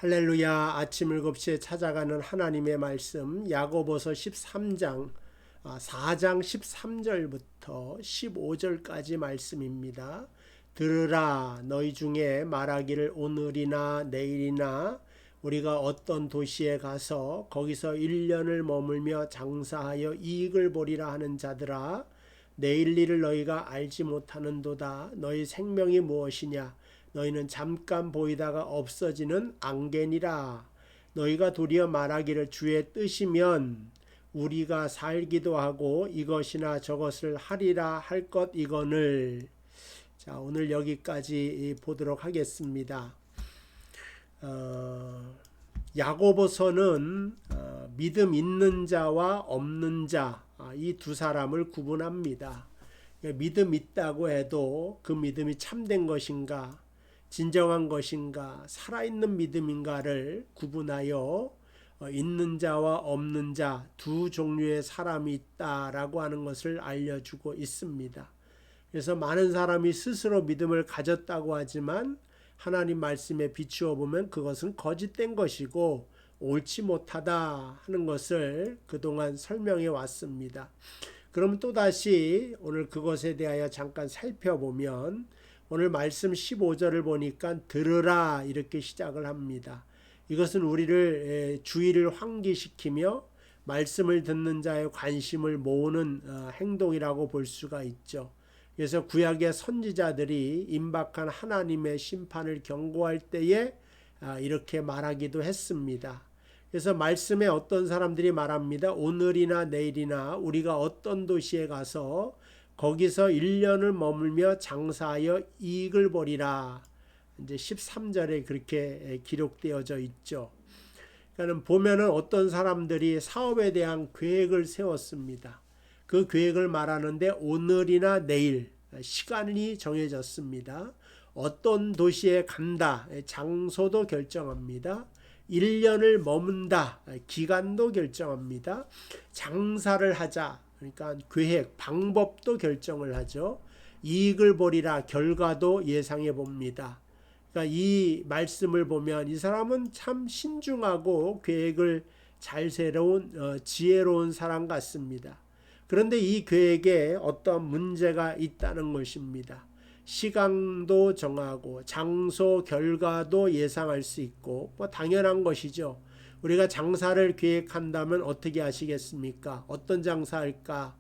할렐루야. 아침 7시에 찾아가는 하나님의 말씀 야고보서 13장 4장 13절부터 15절까지 말씀입니다. 들으라. 너희 중에 말하기를 오늘이나 내일이나 우리가 어떤 도시에 가서 거기서 1년을 머물며 장사하여 이익을 보리라 하는 자들아, 내일 일을 너희가 알지 못하는도다. 너희 생명이 무엇이냐? 너희는 잠깐 보이다가 없어지는 앙겐이라. 너희가 도리어 말하기를 주의 뜻이면 우리가 살기도 하고 이것이나 저것을 하리라 할 것 이거늘. 자, 오늘 여기까지 보도록 하겠습니다. 야고보서는 믿음 있는 자와 없는 자, 이 두 사람을 구분합니다. 믿음 있다고 해도 그 믿음이 참된 것인가, 진정한 것인가, 살아있는 믿음인가를 구분하여 있는 자와 없는 자 두 종류의 사람이 있다라고 하는 것을 알려주고 있습니다. 그래서 많은 사람이 스스로 믿음을 가졌다고 하지만 하나님 말씀에 비추어 보면 그것은 거짓된 것이고 옳지 못하다 하는 것을 그동안 설명해 왔습니다. 그럼 또다시 오늘 그것에 대하여 잠깐 살펴보면 오늘 말씀 15절을 보니까 들으라 이렇게 시작을 합니다. 이것은 우리를 주의를 환기시키며 말씀을 듣는 자의 관심을 모으는 행동이라고 볼 수가 있죠. 그래서 구약의 선지자들이 임박한 하나님의 심판을 경고할 때에 이렇게 말하기도 했습니다. 그래서 말씀에 어떤 사람들이 말합니다. 오늘이나 내일이나 우리가 어떤 도시에 가서 거기서 1년을 머물며 장사하여 이익을 보리라. 이제 13절에 그렇게 기록되어져 있죠. 그러니까 보면은 어떤 사람들이 사업에 대한 계획을 세웠습니다. 그 계획을 말하는데 오늘이나 내일 시간이 정해졌습니다. 어떤 도시에 간다. 장소도 결정합니다. 1년을 머문다. 기간도 결정합니다. 장사를 하자. 그러니까 계획, 방법도 결정을 하죠. 이익을 보리라. 결과도 예상해 봅니다. 그러니까 이 말씀을 보면 이 사람은 참 신중하고 계획을 잘 세운 지혜로운 사람 같습니다. 그런데 이 계획에 어떤 문제가 있다는 것입니다. 시간도 정하고 장소 결과도 예상할 수 있고 당연한 것이죠. 우리가 장사를 계획한다면 어떻게 하시겠습니까? 어떤 장사할까?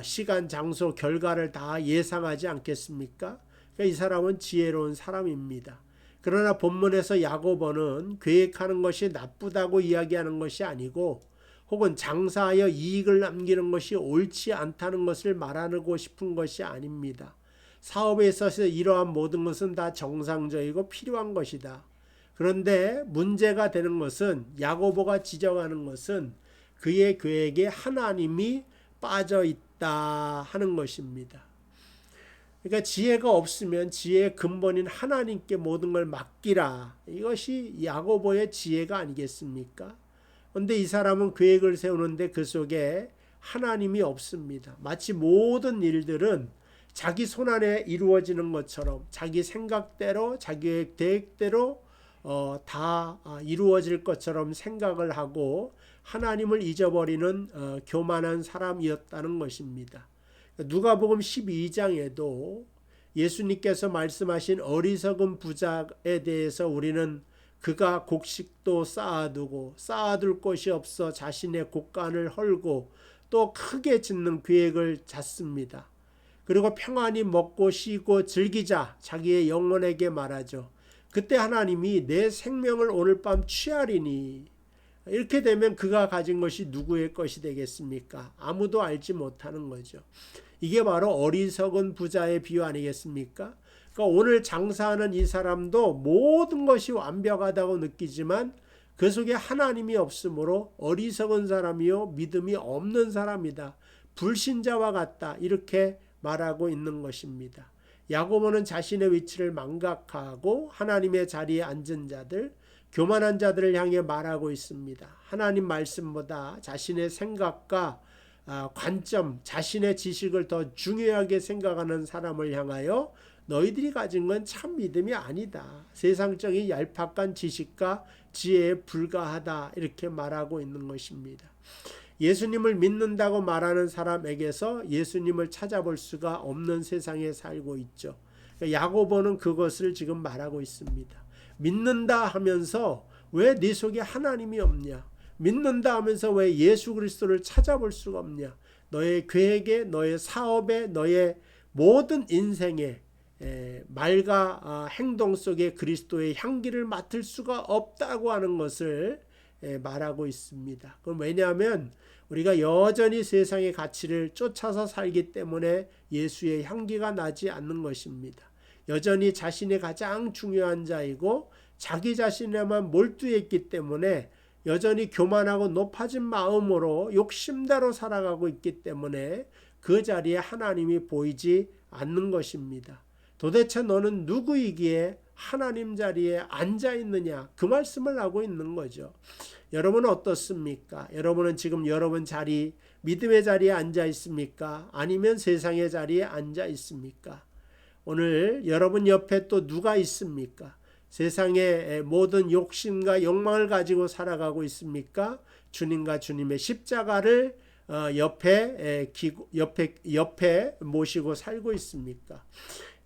시간, 장소, 결과를 다 예상하지 않겠습니까? 그러니까 이 사람은 지혜로운 사람입니다. 그러나 본문에서 야고보는 계획하는 것이 나쁘다고 이야기하는 것이 아니고 혹은 장사하여 이익을 남기는 것이 옳지 않다는 것을 말하고 싶은 것이 아닙니다. 사업에 있어서 이러한 모든 것은 다 정상적이고 필요한 것이다. 그런데 문제가 되는 것은 야고보가 지적하는 것은 그의 계획에 하나님이 빠져 있다 하는 것입니다. 그러니까 지혜가 없으면 지혜의 근본인 하나님께 모든 걸 맡기라. 이것이 야고보의 지혜가 아니겠습니까? 그런데 이 사람은 계획을 세우는데 그 속에 하나님이 없습니다. 마치 모든 일들은 자기 손안에 이루어지는 것처럼 자기 생각대로 자기의 계획대로 다 이루어질 것처럼 생각을 하고 하나님을 잊어버리는 교만한 사람이었다는 것입니다. 누가복음 12장에도 예수님께서 말씀하신 어리석은 부자에 대해서 우리는 그가 곡식도 쌓아두고 쌓아둘 곳이 없어 자신의 곡간을 헐고 또 크게 짓는 계획을 짰습니다. 그리고 평안히 먹고 쉬고 즐기자 자기의 영혼에게 말하죠. 그때 하나님이 내 생명을 오늘 밤 취하리니. 이렇게 되면 그가 가진 것이 누구의 것이 되겠습니까? 아무도 알지 못하는 거죠. 이게 바로 어리석은 부자의 비유 아니겠습니까? 그러니까 오늘 장사하는 이 사람도 모든 것이 완벽하다고 느끼지만 그 속에 하나님이 없으므로 어리석은 사람이요 믿음이 없는 사람이다. 불신자와 같다. 이렇게 말하고 있는 것입니다. 야고보는 자신의 위치를 망각하고 하나님의 자리에 앉은 자들, 교만한 자들을 향해 말하고 있습니다. 하나님 말씀보다 자신의 생각과 관점, 자신의 지식을 더 중요하게 생각하는 사람을 향하여 너희들이 가진 건 참 믿음이 아니다. 세상적인 얄팍한 지식과 지혜에 불과하다. 이렇게 말하고 있는 것입니다. 예수님을 믿는다고 말하는 사람에게서 예수님을 찾아볼 수가 없는 세상에 살고 있죠. 야고보는 그것을 지금 말하고 있습니다. 믿는다 하면서 왜 네 속에 하나님이 없냐? 믿는다 하면서 왜 예수 그리스도를 찾아볼 수가 없냐? 너의 계획에, 너의 사업에, 너의 모든 인생에 말과 행동 속에 그리스도의 향기를 맡을 수가 없다고 하는 것을 말하고 있습니다. 그럼 왜냐하면 우리가 여전히 세상의 가치를 쫓아서 살기 때문에 예수의 향기가 나지 않는 것입니다. 여전히 자신이 가장 중요한 자이고 자기 자신에만 몰두했기 때문에 여전히 교만하고 높아진 마음으로 욕심대로 살아가고 있기 때문에 그 자리에 하나님이 보이지 않는 것입니다. 도대체 너는 누구이기에 하나님 자리에 앉아 있느냐? 그 말씀을 하고 있는 거죠. 여러분은 어떻습니까? 여러분은 지금 여러분 자리, 믿음의 자리에 앉아 있습니까? 아니면 세상의 자리에 앉아 있습니까? 오늘 여러분 옆에 또 누가 있습니까? 세상의 모든 욕심과 욕망을 가지고 살아가고 있습니까? 주님과 주님의 십자가를 옆에 모시고 살고 있습니까?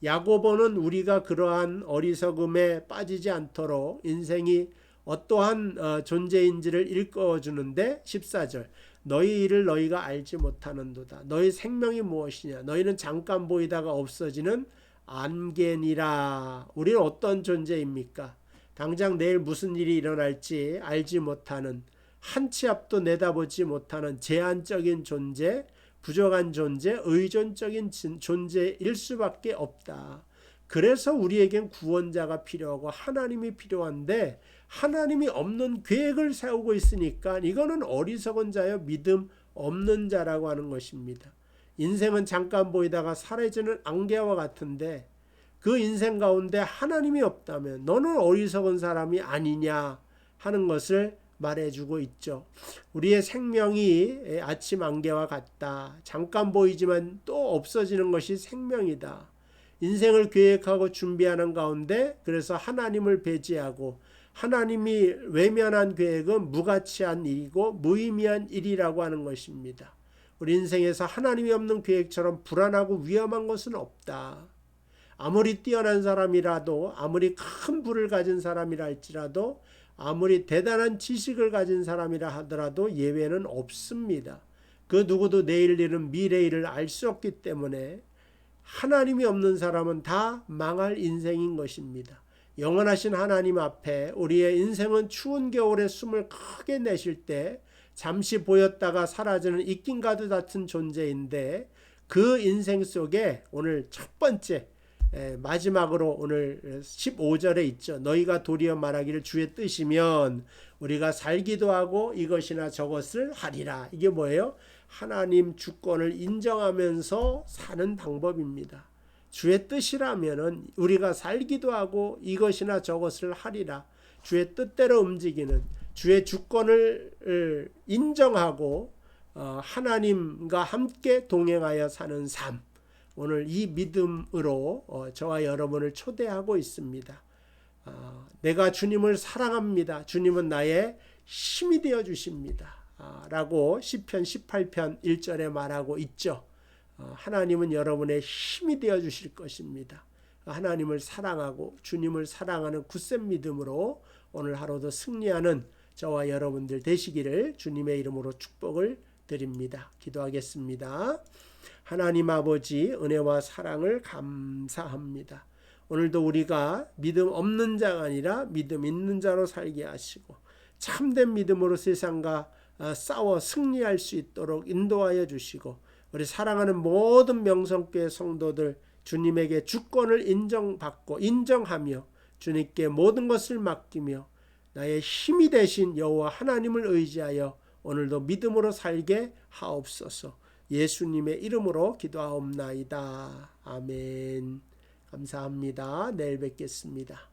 야고보는 우리가 그러한 어리석음에 빠지지 않도록 인생이 어떠한 존재인지를 일깨워주는데 14절 너희 일을 너희가 알지 못하는도다. 너희 생명이 무엇이냐? 너희는 잠깐 보이다가 없어지는 안개니라. 우리는 어떤 존재입니까? 당장 내일 무슨 일이 일어날지 알지 못하는, 한 치 앞도 내다보지 못하는 제한적인 존재, 부족한 존재, 의존적인 존재일 수밖에 없다. 그래서 우리에겐 구원자가 필요하고 하나님이 필요한데 하나님이 없는 계획을 세우고 있으니까 이거는 어리석은 자여 믿음 없는 자라고 하는 것입니다. 인생은 잠깐 보이다가 사라지는 안개와 같은데 그 인생 가운데 하나님이 없다면 너는 어리석은 사람이 아니냐 하는 것을 말해주고 있죠. 우리의 생명이 아침 안개와 같다. 잠깐 보이지만 또 없어지는 것이 생명이다. 인생을 계획하고 준비하는 가운데 그래서 하나님을 배제하고 하나님이 외면한 계획은 무가치한 일이고 무의미한 일이라고 하는 것입니다. 우리 인생에서 하나님이 없는 계획처럼 불안하고 위험한 것은 없다. 아무리 뛰어난 사람이라도, 아무리 큰 부를 가진 사람이라 할지라도, 아무리 대단한 지식을 가진 사람이라 하더라도 예외는 없습니다. 그 누구도 내일 일은 미래 일을 알 수 없기 때문에 하나님이 없는 사람은 다 망할 인생인 것입니다. 영원하신 하나님 앞에 우리의 인생은 추운 겨울에 숨을 크게 내쉴 때 잠시 보였다가 사라지는 입김과도 같은 존재인데 그 인생 속에 오늘 첫 번째 마지막으로 오늘 15절에 있죠. 너희가 도리어 말하기를 주의 뜻이면 우리가 살기도 하고 이것이나 저것을 하리라. 이게 뭐예요? 하나님 주권을 인정하면서 사는 방법입니다. 주의 뜻이라면은 우리가 살기도 하고 이것이나 저것을 하리라. 주의 뜻대로 움직이는 주의 주권을 인정하고 하나님과 함께 동행하여 사는 삶. 오늘 이 믿음으로 저와 여러분을 초대하고 있습니다. 내가 주님을 사랑합니다. 주님은 나의 힘이 되어 주십니다. 라고 시편 18편 1절에 말하고 있죠. 하나님은 여러분의 힘이 되어 주실 것입니다. 하나님을 사랑하고 주님을 사랑하는 굳센 믿음으로 오늘 하루도 승리하는 저와 여러분들 되시기를 주님의 이름으로 축복을 드립니다. 기도하겠습니다. 하나님 아버지 은혜와 사랑을 감사합니다. 오늘도 우리가 믿음 없는 자가 아니라 믿음 있는 자로 살게 하시고 참된 믿음으로 세상과 싸워 승리할 수 있도록 인도하여 주시고 우리 사랑하는 모든 명성교회 성도들 주님에게 주권을 인정하며 주님께 모든 것을 맡기며 나의 힘이 되신 여호와 하나님을 의지하여 오늘도 믿음으로 살게 하옵소서. 예수님의 이름으로 기도하옵나이다. 아멘. 감사합니다. 내일 뵙겠습니다.